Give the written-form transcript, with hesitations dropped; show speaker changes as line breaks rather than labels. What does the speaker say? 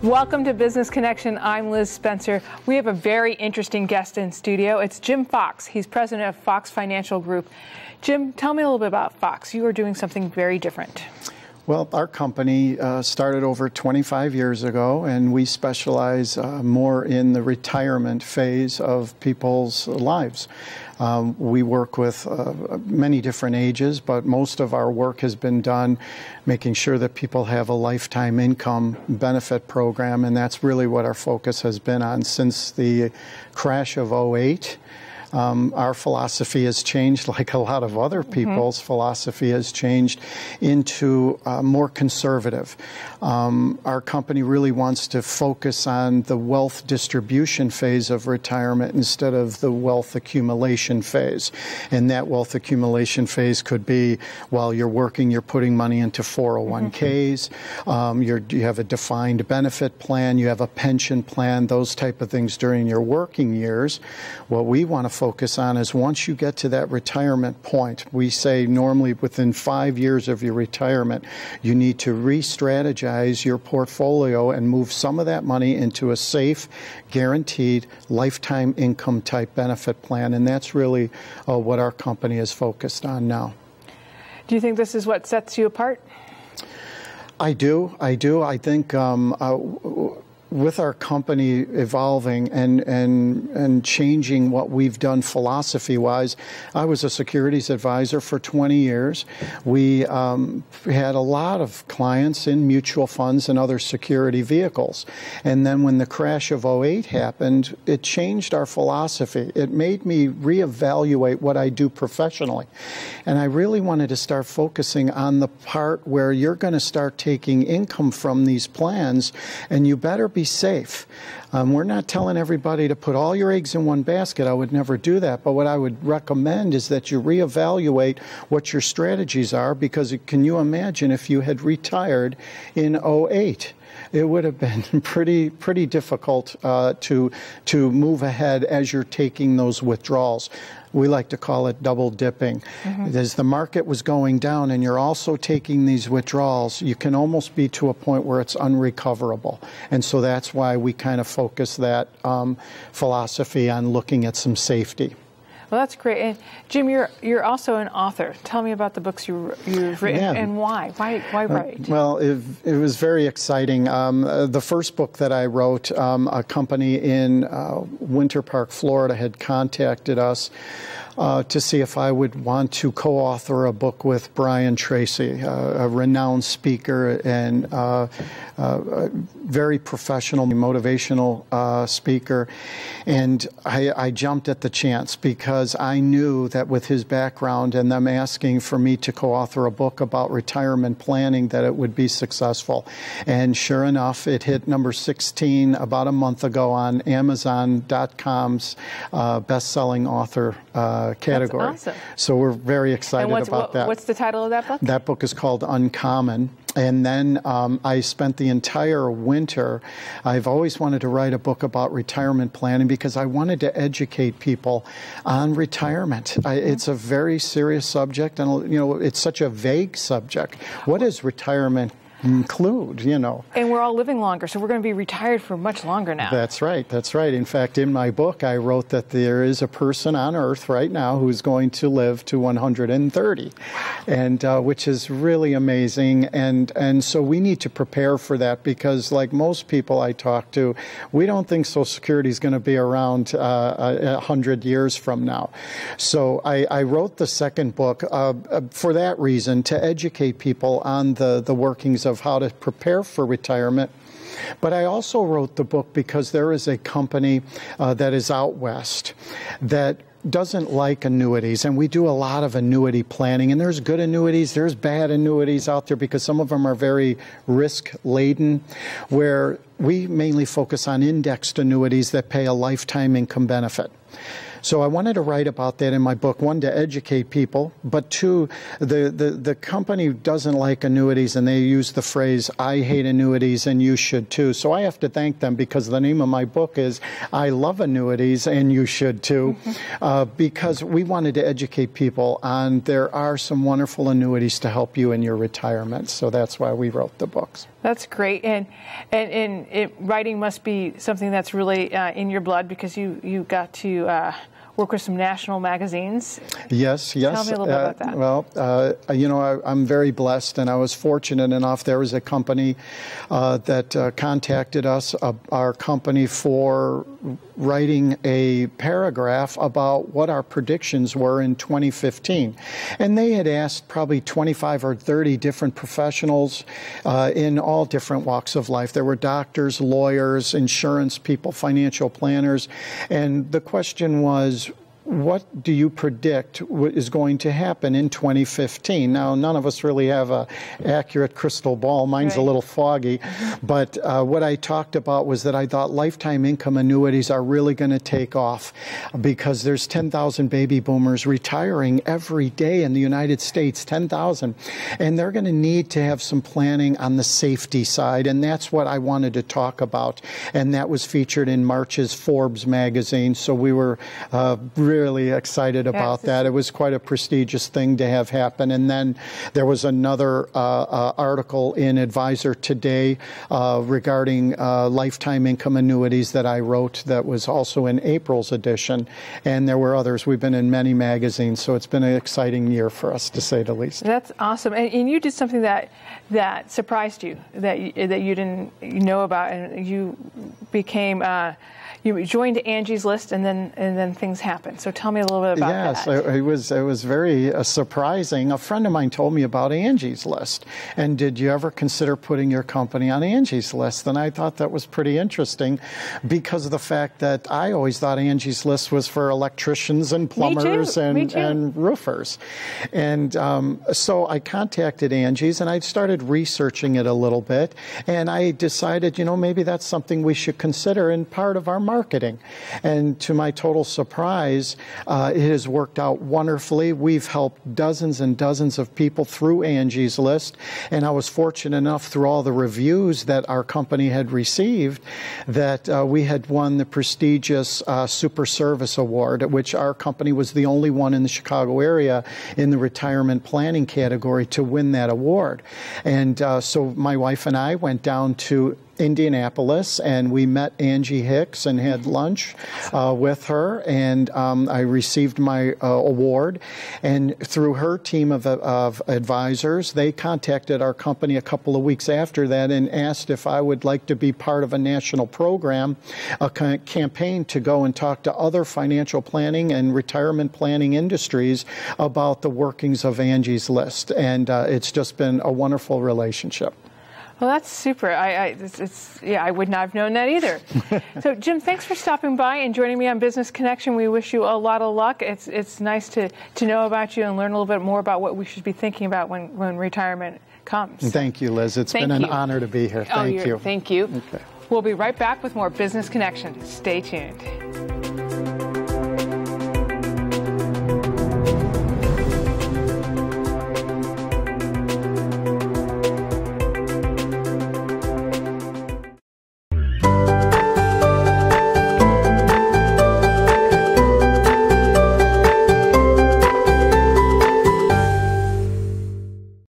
Welcome to Business Connection. I'm Liz Spencer. We have a very interesting guest in studio. It's Jim Fox. He's president of Fox Financial Group. Jim, tell me a little bit about Fox. You are doing something very different.
Well, our company started over 25 years ago, and we specialize more in the retirement phase of people's lives. We work with many different ages, but most of our work has been done making sure that people have a lifetime income benefit program, and that's really what our focus has been on since the crash of '08. Our philosophy has changed, like a lot of other people's philosophy has changed, into more conservative. Our company really wants to focus on the wealth distribution phase of retirement instead of the wealth accumulation phase. And that wealth accumulation phase could be while you're working, you're putting money into 401ks, you have a defined benefit plan, you have a pension plan, those type of things during your working years. What we want to focus on is once you get to that retirement point, we say normally within 5 years of your retirement, you need to re-strategize your portfolio and move some of that money into a safe, guaranteed, lifetime income type benefit plan. And that's really what our company is focused on now.
Do you think this is what sets you apart?
I do. I think with our company evolving and changing what we've done philosophy-wise, I was a securities advisor for 20 years. We had a lot of clients in mutual funds and other security vehicles. And then when the crash of '08 happened, it changed our philosophy. It made me reevaluate what I do professionally. And I really wanted to start focusing on the part where you're going to start taking income from these plans, and you better be safe. We're not telling everybody to put all your eggs in one basket. I would never do that. But what I would recommend is that you reevaluate what your strategies are, because can you imagine if you had retired in '08? It would have been pretty difficult to move ahead as you're taking those withdrawals. We like to call it double dipping. As the market was going down and you're also taking these withdrawals, you can almost be to a point where it's unrecoverable. And so that's why we kind of focus that philosophy on looking at some safety.
Well, that's great. And Jim, you're also an author. Tell me about the books you've written and why. Why write?
Well, it was very exciting. The first book that I wrote, a company in Winter Park, Florida, had contacted us to see if I would want to co-author a book with Brian Tracy, a renowned speaker and very professional, motivational speaker. And I jumped at the chance because I knew that with his background and them asking for me to co-author a book about retirement planning, that it would be successful. And sure enough, it hit number 16 about a month ago on Amazon.com's best-selling author category. That's awesome. So we're very excited about that.
What's the title of that book?
That book is called Uncommon. And then I spent the entire winter. I've always wanted to write a book about retirement planning because I wanted to educate people on retirement. It's a very serious subject, and it's such a vague subject. What is retirement include,
And we're all living longer, so we're going to be retired for much longer now.
That's right. In fact, in my book, I wrote that there is a person on Earth right now who's going to live to 130, and which is really amazing. And so we need to prepare for that because, like most people I talk to, we don't think Social Security is going to be around 100 years from now. So I wrote the second book for that reason, to educate people on the workings of how to prepare for retirement. But I also wrote the book because there is a company that is out west that doesn't like annuities, and we do a lot of annuity planning, and there's good annuities, there's bad annuities out there because some of them are very risk-laden, where we mainly focus on indexed annuities that pay a lifetime income benefit. So I wanted to write about that in my book, one, to educate people, but two, the company doesn't like annuities, and they use the phrase, I hate annuities and you should too. So I have to thank them, because the name of my book is I Love Annuities and You Should Too, because we wanted to educate people on there are some wonderful annuities to help you in your retirement. So that's why we wrote the books.
That's great, and writing must be something that's really in your blood, because you got to work with some national magazines.
Yes.
Tell me a little bit about that.
Well, you know, I'm very blessed, and I was fortunate enough. There was a company that contacted us, our company, for writing a paragraph about what our predictions were in 2015. And they had asked probably 25 or 30 different professionals in all different walks of life. There were doctors, lawyers, insurance people, financial planners. And the question was, what do you predict is going to happen in 2015? Now, none of us really have an accurate crystal ball. Mine's a little foggy. But what I talked about was that I thought lifetime income annuities are really going to take off, because there's 10,000 baby boomers retiring every day in the United States, 10,000. And they're going to need to have some planning on the safety side. And that's what I wanted to talk about. And that was featured in March's Forbes magazine. So we were really excited about that. It was quite a prestigious thing to have happen. And then there was another article in Advisor Today regarding lifetime income annuities that I wrote that was also in April's edition. And there were others. We've been in many magazines, so it's been an exciting year for us, to say the least. That's
awesome. And you did something that surprised you, that you didn't know about, and you became you joined Angie's List, and then things happened. So tell me a little bit about that.
Yes, it was very surprising. A friend of mine told me about Angie's List, and did you ever consider putting your company on Angie's List? And I thought that was pretty interesting, because of the fact that I always thought Angie's List was for electricians and plumbers and roofers. And so I contacted Angie's, and I started researching it a little bit, and I decided, you know, maybe that's something we should consider in part of our marketing. And to my total surprise, it has worked out wonderfully. We've helped dozens and dozens of people through Angie's List, and I was fortunate enough, through all the reviews that our company had received, that we had won the prestigious Super Service Award, which our company was the only one in the Chicago area in the retirement planning category to win that award. And so my wife and I went down to Indianapolis, and we met Angie Hicks and had lunch with her, and I received my award. And through her team of advisors, they contacted our company a couple of weeks after that and asked if I would like to be part of a national program, a campaign to go and talk to other financial planning and retirement planning industries about the workings of Angie's List. And it's just been a wonderful relationship.
Well, that's super. I would not have known that either. So, Jim, thanks for stopping by and joining me on Business Connection. We wish you a lot of luck. It's nice to know about you and learn a little bit more about what we should be thinking about when retirement comes.
Thank you, Liz. It's been an honor to be here. Thank you.
Thank you.
Okay.
We'll be right back with more Business Connection. Stay tuned.